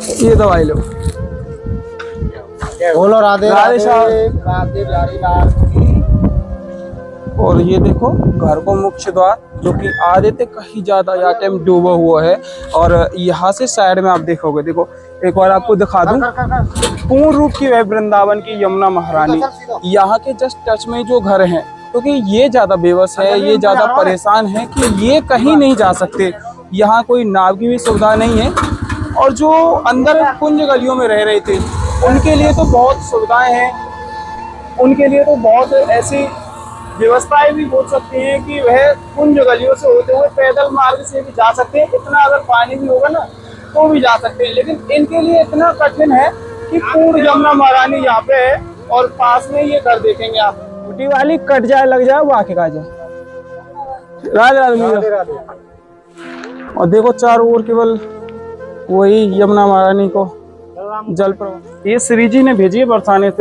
ये दवाई लो। बोलो राधे राधे श्याम। राधे प्यारी लाल। और ये देखो घर को मुख्य द्वार, जो कि आधे से कहीं ज्यादा यहाँ टाइम डूबा हुआ है। और यहाँ से साइड में आप देखोगे, देखो एक बार आपको दिखा दूं, पूर्ण रूप की वह वृंदावन की यमुना महारानी यहाँ के जस्ट टच में जो घर हैं, क्योंकि ये ज्यादा बेबस है, ये ज्यादा परेशान है कि ये कहीं नहीं जा सकते। यहाँ कोई नाव की भी सुविधा नहीं है। और जो अंदर कुंज गलियों में रह रहे थे, उनके लिए तो बहुत सुविधाएं हैं, उनके लिए तो बहुत ऐसी व्यवस्थाएं भी हो सकती हैं कि वह कुंज गलियों से होते हुए पैदल मार्ग से भी जा सकते हैं। इतना अगर पानी भी होगा ना तो भी जा सकते हैं, लेकिन इनके लिए इतना कठिन है कि पूर्ण यमुना महारानी यहाँ पे है और पास में ये घर देखेंगे आप। छोटी वाली कट जाए लग जाए वो आके खा जाए। राधे राधे राधे। और देखो चारों ओर केवल वही यमुना महारानी को जल प्रवाह। ये श्री जी ने भेजी है बरसाने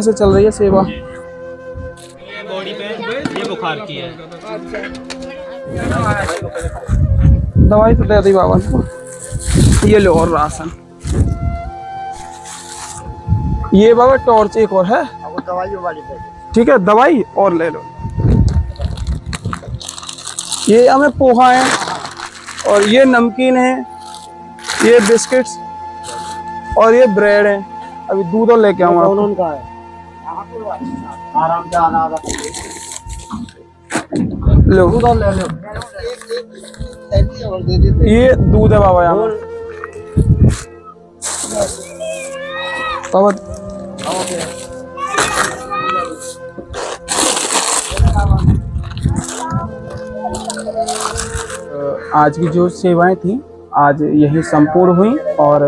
से चल रही है सेवा। बॉडी पे ये बुखार की है। दवाई तो दे दी बाबा ने। ये लो और राशन। ये बाबा टॉर्च एक और है, ठीक है, दवाई और ले लो। ये हमें पोहा है और ये नमकीन है, ये बिस्किट्स और ये ब्रेड है। अभी दूध और लेके आऊंगा। उनका है आराम से आना लो दूध और ले लो। ये दूध है बाबा यहाँ बाबा। आज की जो सेवाएं थी आज यही संपूर्ण हुई और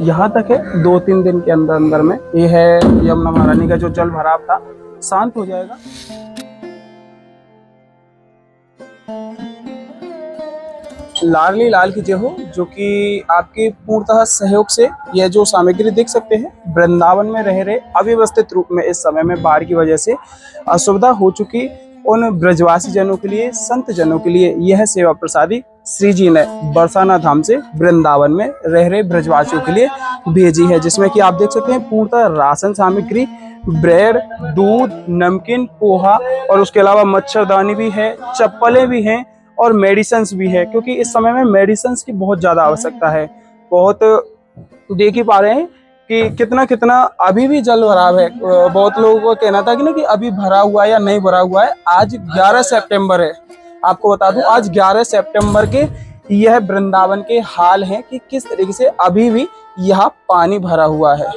यहाँ तक है 2-3 दिन के अंदर अंदर में ये है यमुना महारानी का जो जल भराव था शांत हो जाएगा। लाडली लाल की जय हो, जो कि आपके पूर्णतः सहयोग से यह जो सामग्री देख सकते हैं वृंदावन में रह रहे अव्यवस्थित रूप में इस समय में बाढ़ की वजह से असुविधा हो चुकी उन ब्रजवासी जनों के लिए, संत जनों के लिए यह सेवा प्रसादी श्री जी ने बरसाना धाम से वृंदावन में रह रहे ब्रजवासियों के लिए भेजी है, जिसमें कि आप देख सकते हैं पूर्णतः राशन सामग्री, ब्रेड, दूध, नमकीन, पोहा और उसके अलावा मच्छरदानी भी है, चप्पलें भी हैं और मेडिसिन्स भी है, क्योंकि इस समय में मेडिसिन्स की बहुत ज़्यादा आवश्यकता है। बहुत देख ही पा रहे हैं कि कितना कितना अभी भी जल भराव है। बहुत लोगों को कहना था कि ना कि अभी भरा हुआ है या नहीं भरा हुआ है। आज 11 सितंबर है, आपको बता दूं आज 11 सितंबर के यह वृंदावन के हाल हैं कि किस तरीके से अभी भी यहाँ पानी भरा हुआ है।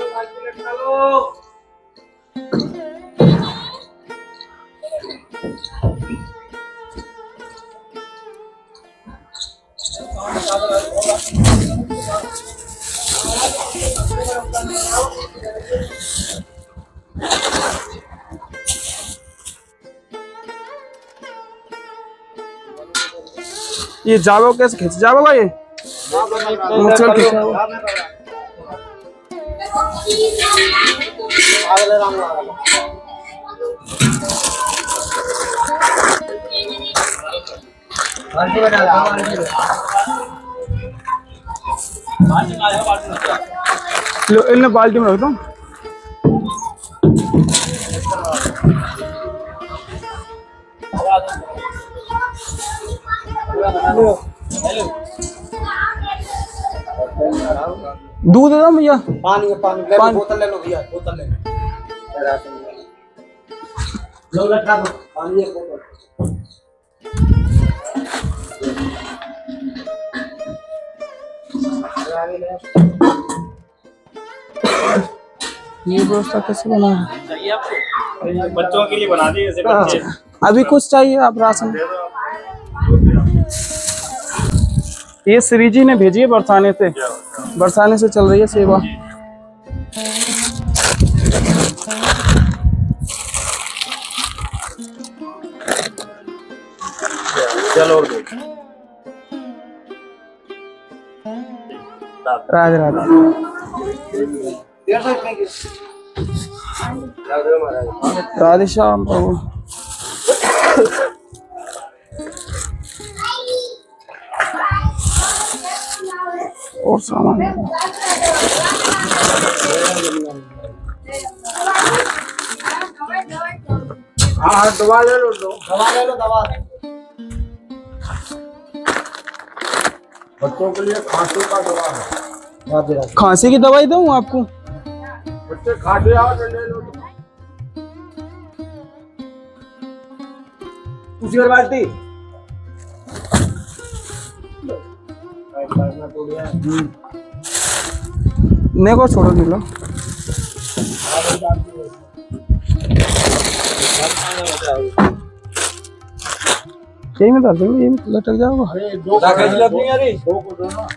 ये जावो कैसे खींच जाओगा ये चल खींचाओ। लो इन्हें बाल्टी में रख दो। दूध दे दो भैया। पानी ले लो, बोतल ले लो भैया, बोतल ले लो। लो लटका दो पानी एक बोतल। ये व्यवस्था कैसे बना है? चाहिए आपको? बच्चों के लिए बना दिए ऐसे बच्चे। अभी कुछ चाहिए आप राशन? ये श्री जी ने भेजी है बरसाने से चल रही है सेवा। चलो राधे राधे। राधे श्याम प्रभु। और सामान। हाँ दवा ले लो, दवा ले लो, दवा। बच्चों के लिए खांसी का दवा है। खांसी की दवाई दूं आपको? बच्चे खांसी आओ तो ले लो। उसी बार बात थी। नहीं को छोड़ो नहीं लो। यही में डाल देंगे, यही में लटक जाओगा। अरे दो नहीं आ रही, दो को दो ना।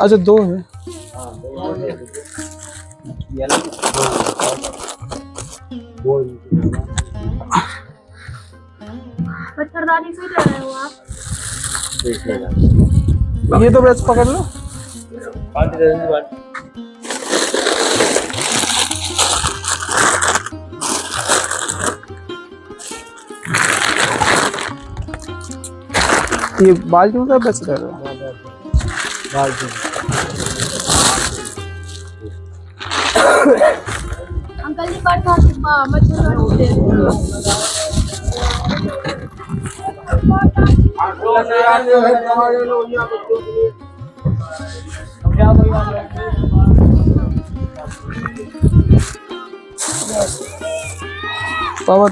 अच्छा 2 है। मच्छरदानी से रह रहे हो आप? ये तो ब्रश पकड़ लो। ये बाल्टी में ब्रश रह रहा है। अंकल जी बैठा मच्छरदानी से। दवा ले लो या बच्चों के लिए। क्या कोई बात पावर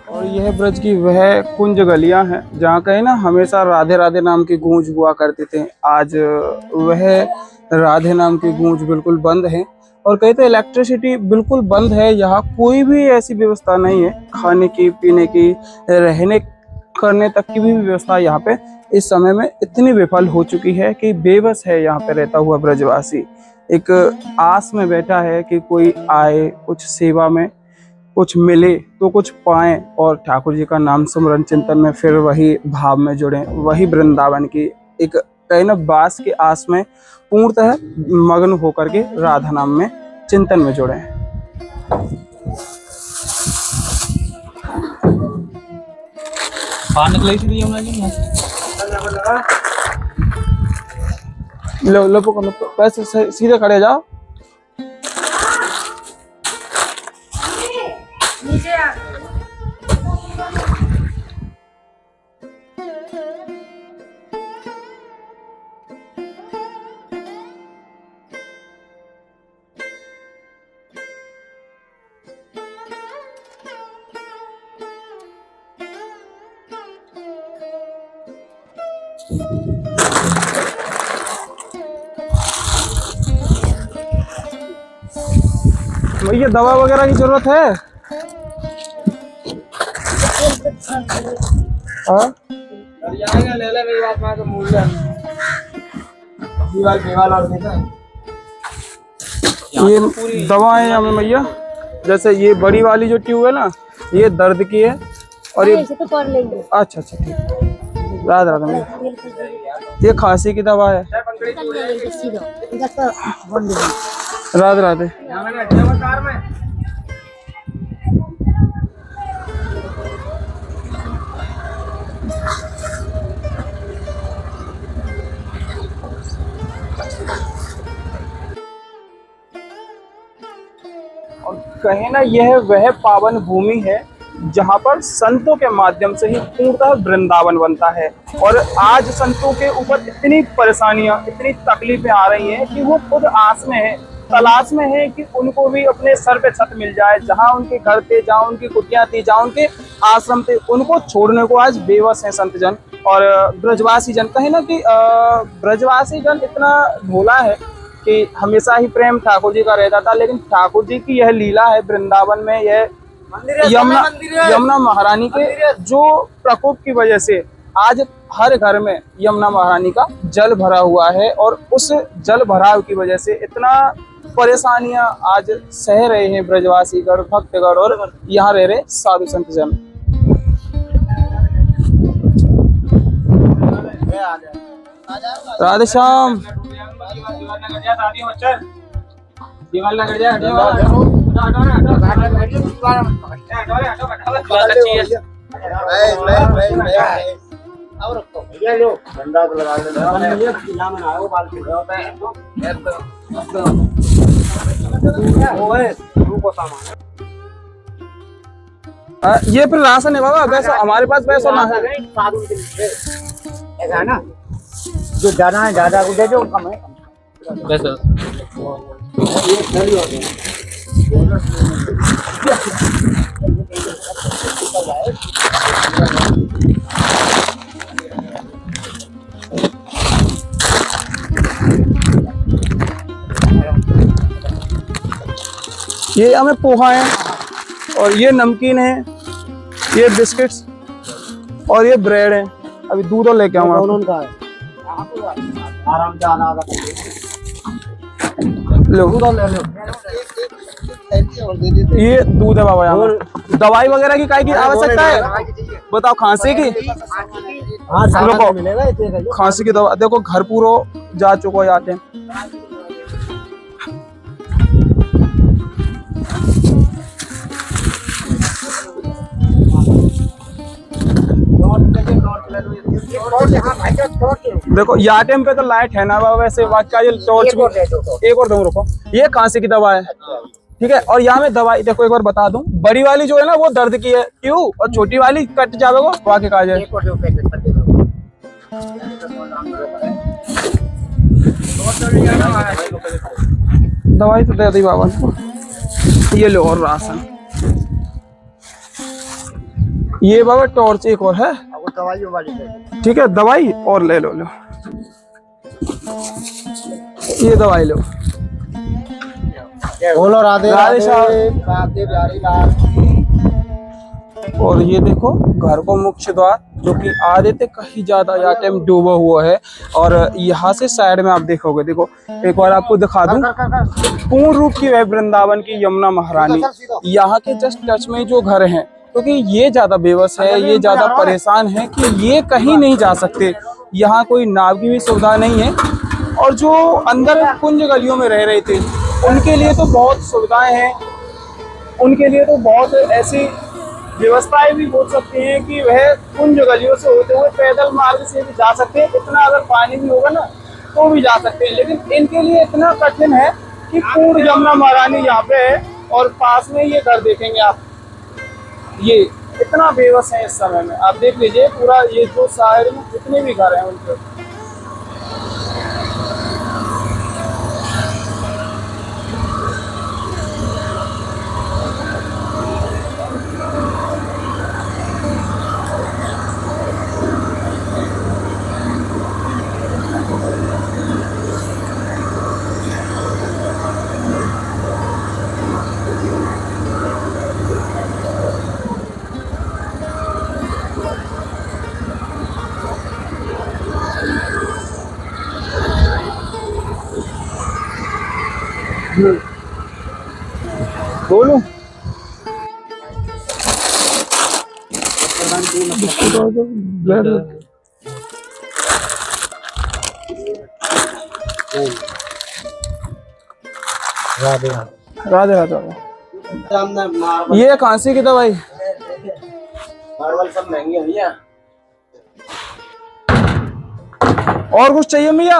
और यह ब्रज की वह कुंज गलियां हैं जहाँ कहीं ना हमेशा राधे राधे नाम की गूंज हुआ करते थे। आज वह राधे नाम की गूंज बिल्कुल बंद है और कहीं तो इलेक्ट्रिसिटी बिल्कुल बंद है। यहाँ कोई भी ऐसी व्यवस्था नहीं है, खाने की, पीने की, रहने करने तक की भी व्यवस्था यहाँ पे इस समय में इतनी विफल हो चुकी है कि बेबस है यहाँ पे रहता हुआ ब्रजवासी। एक आस में बैठा है कि कोई आए, कुछ सेवा में कुछ मिले तो कुछ पाएं और ठाकुर जी का नाम स्मरण चिंतन में फिर वही भाव में जुड़े, वही वृंदावन की एक कहीं ना बास के आस में पूर्णतः मग्न होकर के राधा नाम में चिंतन में जुड़े। लो लो पकड़ो, पैसे सीधे खड़े जाओ। नीचे आ। भैया दवा वगैरह की जरूरत है? हाँ ले ले मेरी बात मान के मूल्य दीवार दीवार और देता है। ये दवाएं हमें भैया, जैसे ये बड़ी वाली जो ट्यूब है ना, ये दर्द की है और ये तो कर लेंगे। अच्छा अच्छा ठीक है। राधे राधे। ये खांसी की दवा है। राधे राधे। और कहीं ना यह वह पावन भूमि है जहाँ पर संतों के माध्यम से ही पूर्णतः वृंदावन बनता है। और आज संतों के ऊपर इतनी परेशानियां, इतनी तकलीफें आ रही हैं कि वो खुद आस में है, तलाश में है कि उनको भी अपने सर पे छत मिल जाए। जहाँ उनके घर थे, जहाँ उनकी कुटियां थी, जहाँ उनके आश्रम थे, उनको छोड़ने को आज बेबस है संत जन और ब्रजवासी जन। कहीं ना कि ब्रजवासी जन इतना भोला है कि हमेशा ही प्रेम ठाकुर जी का रहता था, लेकिन ठाकुर जी की यह लीला है वृंदावन में, यह यमुना महारानी के जो प्रकोप की वजह से आज हर घर में यमुना महारानी का जल भरा हुआ है और उस जल भराव की वजह से इतना परेशानियां आज सह रहे हैं ब्रजवासी गण, भक्तगण और यहाँ रह रहे साधु संत जन। राधे श्याम। दीवार लग जाए ये फिर राशन है बाबा, वैसा हमारे पास वैसा ना है। ऐसा है ना, जो ज्यादा है ज्यादा को दे दो, कम है वैसा ये हमें पोहा है और ये नमकीन है, ये बिस्किट्स और ये ब्रेड है। अभी दूध और लेके आऊंगा। उनका है आराम से आना लो ले लो। ये दूध है बाबा। यहाँ दवाई वगैरह की काय की आवश्यकता है? बताओ। खांसी की? हाँ देखो, मिलेगा इतने का। खांसी की दवा देखो, घर पूरा जा चुका है आते हैं। देखो यहाँ टाइम पे तो लाइट है ना बाबा, वैसे बाकी ये टॉर्च एक और दूं, रुको। ये खांसी की दवा है, ठीक है। और यहाँ में दवाई देखो, एक बार बता दूं, बड़ी वाली जो है ना वो दर्द की है, क्यों, और छोटी वाली कट जाएगा बाकी काज है। दवाई तो दे दी बाबा। ये लो और राशन। ये बाबा टॉर्च एक और है, ठीक है। दवाई और ले लो। ये दवाई लो। बोलो राधे राधे राधे प्यारी लाल। और ये देखो घर को मुख्य द्वार, जो कि आधे से कहीं ज्यादा यहाँ टाइम डूबा हुआ है। और यहाँ से साइड में आप देखोगे, देखो एक बार आपको दिखा दूं, पूर्ण रूप की वह वृंदावन की यमुना महारानी यहाँ के जस्ट टच में जो घर हैं, क्योंकि ये ज्यादा बेबस है, ये ज्यादा परेशान है कि ये कहीं नहीं जा सकते। यहाँ कोई नाव की भी सुविधा नहीं है। और जो अंदर कुंज गलियों में रह रहे थे, उनके लिए तो बहुत सुविधाएं हैं, उनके लिए तो बहुत ऐसी व्यवस्थाएं भी हो सकती हैं कि वह कुंज गलियों से होते हुए पैदल मार्ग से भी जा सकते हैं। इतना अगर पानी भी होगा ना तो भी जा सकते हैं, लेकिन इनके लिए इतना कठिन है कि पूर्ण यमुना महारानी यहाँ पे है और पास में ये घर देखेंगे आप। ये इतना बेबस है इस समय में। आप देख लीजिए पूरा ये जो शहर में जितने भी घर हैं उनके। बोलूं राधे राधे राधे। ये खांसी की दवाई। सब महंगी है भैया। और कुछ चाहिए भैया?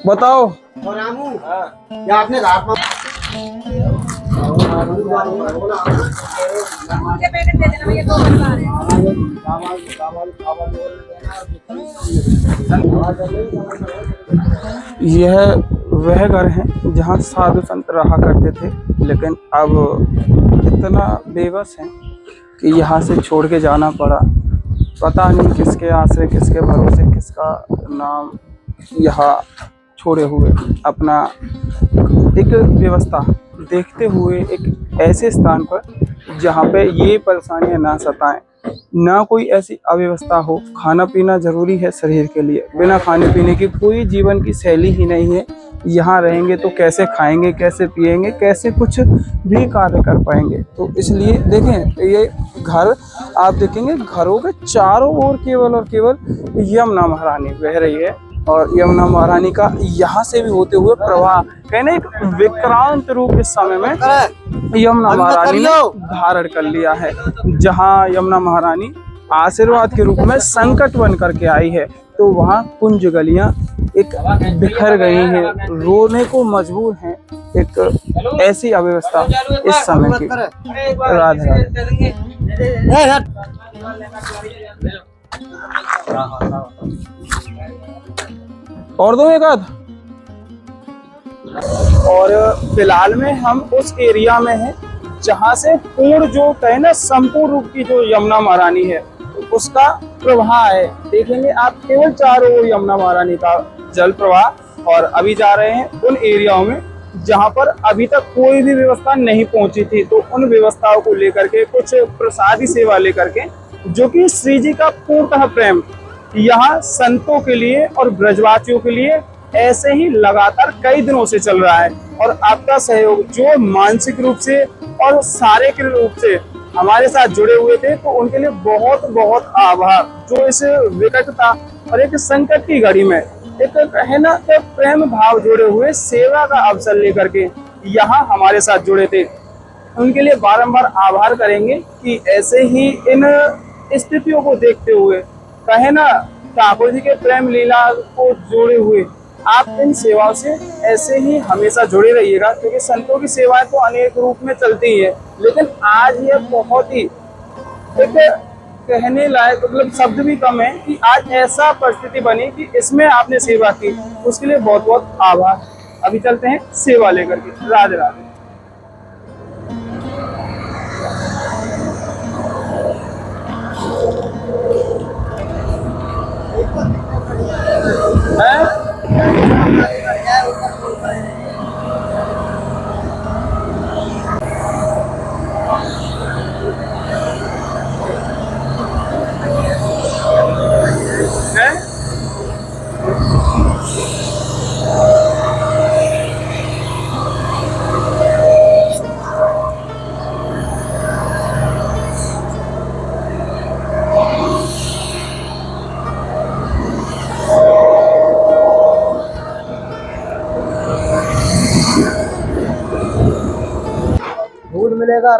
बताओ। या आपने रात में यह वह घर है जहाँ साधु संत रहा करते थे, लेकिन अब इतना बेबस है कि यहाँ से छोड़ के जाना पड़ा। पता नहीं किसके आश्रय, किसके भरोसे, किसका नाम यहाँ छोड़े हुए अपना एक व्यवस्था देखते हुए एक ऐसे स्थान पर जहाँ पे ये परेशानियाँ ना सताएं, ना कोई ऐसी अव्यवस्था हो। खाना पीना जरूरी है शरीर के लिए, बिना खाने पीने की कोई जीवन की शैली ही नहीं है। यहाँ रहेंगे तो कैसे खाएंगे, कैसे पिएंगे, कैसे कुछ भी कार्य कर पाएंगे। तो इसलिए देखें ये घर आप देखेंगे, घरों के चारों ओर केवल और केवल यमुना महारानी बह रही है और यमुना महारानी का यहाँ से भी होते हुए प्रवाह कहने एक विक्रांत रूप इस समय में यमुना महारानी ने धारण कर लिया है। जहाँ यमुना महारानी आशीर्वाद के रूप में संकट बन करके आई है, तो वहाँ कुंज गलियां एक बिखर गई हैं, रोने को मजबूर हैं। एक ऐसी अव्यवस्था इस समय की। राधे राधे। और दो एक आध। और फिलहाल में हम उस एरिया में हैं जहां से पूर्ण जो कहे ना संपूर्ण रूप की जो यमुना महारानी है उसका प्रवाह है। देखेंगे आप केवल चारों ओर यमुना महारानी का जल प्रवाह। और अभी जा रहे हैं उन एरियाओं में जहां पर अभी तक कोई भी व्यवस्था नहीं पहुंची थी, तो उन व्यवस्थाओं को लेकर के कुछ प्रसादी सेवा लेकर के, जो कि श्री जी का पूर्णतः प्रेम यहाँ संतों के लिए और ब्रजवासियों के लिए ऐसे ही लगातार कई दिनों से चल रहा है। और आपका सहयोग जो मानसिक रूप से और शारीरिक रूप से हमारे साथ जुड़े हुए थे, तो उनके लिए बहुत बहुत आभार। जो इस विकटता और एक संकट की घड़ी में एक है ना प्रेम भाव जोड़े हुए सेवा का अवसर लेकर के यहाँ हमारे साथ जुड़े थे, उनके लिए बारंबार आभार करेंगे कि ऐसे ही इन स्थितियों को देखते हुए कहे ना ठाकुर जी के प्रेम लीला को जोड़े हुए आप इन सेवाओं से ऐसे ही हमेशा जुड़े रहिएगा। क्योंकि संतों की सेवाएं तो अनेक रूप में चलती ही है, लेकिन आज ये बहुत ही एक कहने लायक मतलब शब्द भी कम है कि आज ऐसा परिस्थिति बनी कि इसमें आपने सेवा की, उसके लिए बहुत बहुत आभार। अभी चलते हैं सेवा लेकर के। राधे राधे।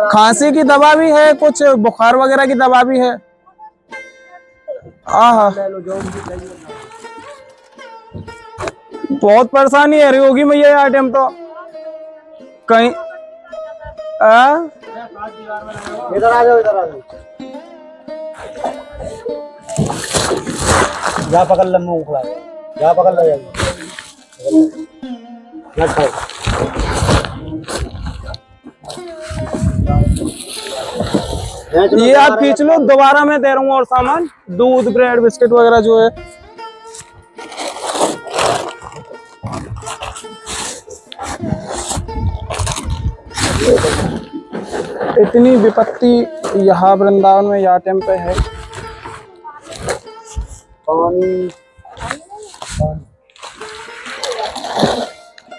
खांसी की दवा भी है, कुछ बुखार वगैरह की दवा भी है। बहुत परेशानी है रही होगी भैया यार टाइम तो कहीं। इधर आ जाओ, इधर आ जाओ। जा पकड़ ले, मुंह खुला जा पकड़ ले। ये आप खींच लो, दोबारा मैं दे रहा हूँ और सामान, दूध ब्रेड बिस्किट वगैरह जो है। इतनी विपत्ति यहाँ वृंदावन में या टाइम पे है।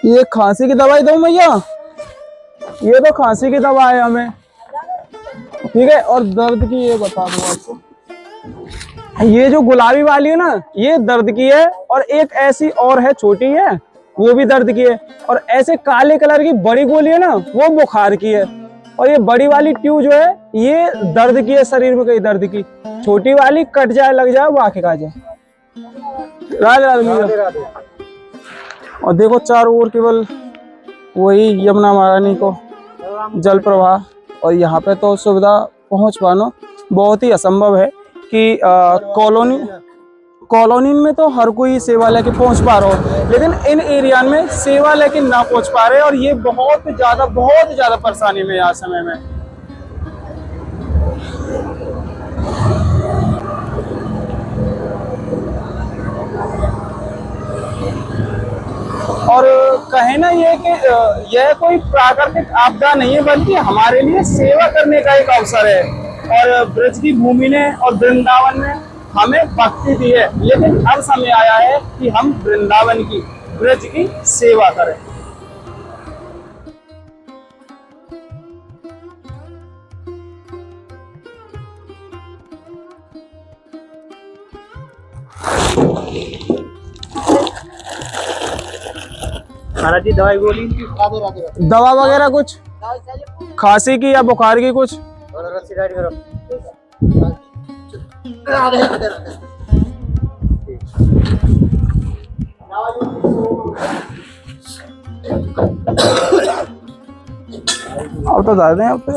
ये खांसी की दवाई दो भैया, ये तो खांसी की दवा है हमें, ठीक है। और दर्द की ये बता दूं आपको, ये जो गुलाबी वाली है ना ये दर्द की है, और एक ऐसी और है छोटी है वो भी दर्द की है, और ऐसे काले कलर की बड़ी गोली है ना वो बुखार की है, और ये बड़ी वाली ट्यूब जो है ये दर्द की है, शरीर में कहीं दर्द की। छोटी वाली कट जाए लग जाए वो आंखें खा जाए। राधे राधे। और देखो चारों ओर केवल वही यमुना महारानी को जल प्रवाह, और यहाँ पे तो सुविधा पहुँच पाना बहुत ही असंभव है कि कॉलोनी में तो हर कोई सेवा लेके पहुँच पा रहा हो, लेकिन इन एरिया में सेवा लेके ना पहुँच पा रहे, और ये बहुत ज़्यादा परेशानी में यहाँ समय में। और कहे ना ये कि यह कोई प्राकृतिक आपदा नहीं है, बल्कि हमारे लिए सेवा करने का एक अवसर है। और ब्रज की भूमि ने और वृंदावन ने हमें भक्ति दी है, लेकिन अब समय आया है कि हम वृंदावन की ब्रज की सेवा करें। महाराज जी दवाई गोली दवा वगैरह कुछ खांसी की या बुखार की कुछ? अब तो ज्यादा है आप पे।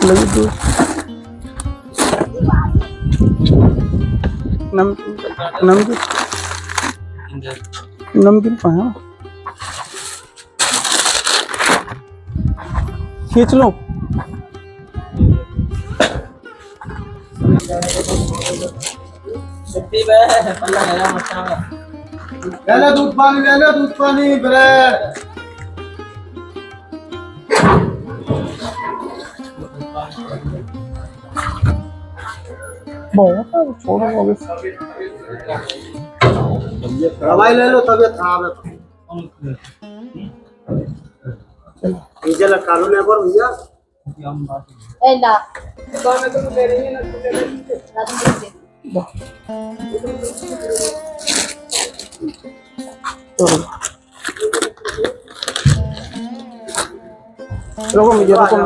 लगी तू नमकीन नमकीन पाया खींच लो। ले लो दूध पानी ब्रेड। बहुत छोड़ो अभी। दवाई ले लो तबियत खराब है। नीचे लटका लो ना पर भैया। एला रुको मुझे रुको।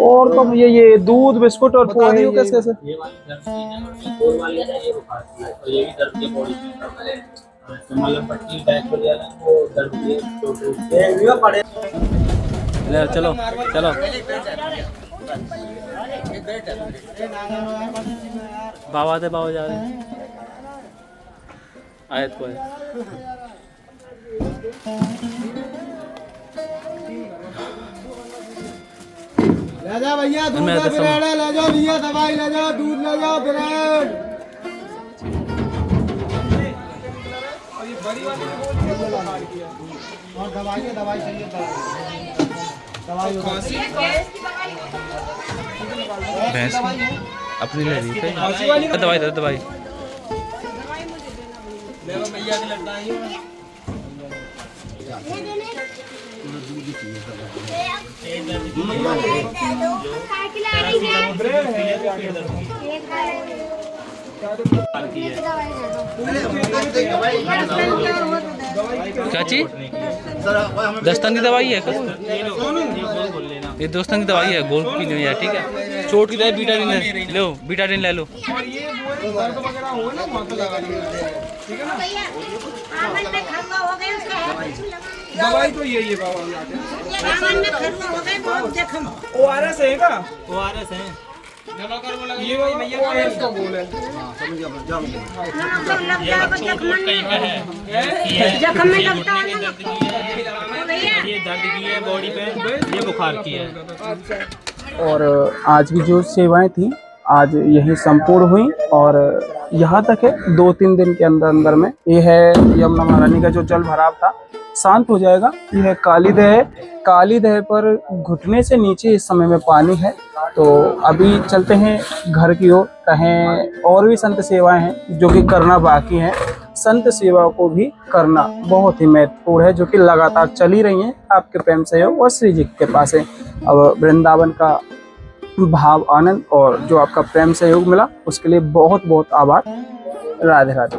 और तो ये दूध बिस्कुट और पोहे ये कैसे कैसे? ये वाली दर्द की जगह गोल वाली है, ये बुखार की है, और ये भी दर्द के बॉडी में मतलब पट्टी बैक हो जाना वो दर्द के चोट ये भी पड़े। ले चलो चलो बाबा दे बाबा जा रहे हैं आयत को है। ले जाओ भैया दूध का ब्रेड है, ले जाओ भैया दवाई ले जाओ, दूध ले जाओ ब्रेड। और दवाई चाहिए दवाई भैंस अपनी ले रही है दवाई दे दवाई क्या चीज दस्तान की दवाई है ये दोस्तान की दवाई है गोल की नहीं है ठीक है। चोट की दवाई बीटाडिन लो बीटाडिन ले लो। दवाई तो यही है बाबा। ORS है का? ORS है ये भैया इसका बोल है। जख्म में लगता है ये दर्द की है बॉडी पे, ये बुखार की है। और आज की जो सेवाएं थी आज यही संपूर्ण हुई और यहाँ तक है 2-3 दिन के अंदर अंदर में ये है यमुना महारानी का जो जल भराव था शांत हो जाएगा। ये है काली दह पर घुटने से नीचे इस समय में पानी है। तो अभी चलते हैं घर की ओर। कहें और भी संत सेवाएं हैं जो कि करना बाकी है। संत सेवा को भी करना बहुत ही महत्वपूर्ण है जो कि लगातार चली रही हैं आपके प्रेम सहयोग और श्री जी के पास है। अब वृंदावन का भाव आनंद और जो आपका प्रेम सहयोग मिला उसके लिए बहुत बहुत आभार। राधे राधे।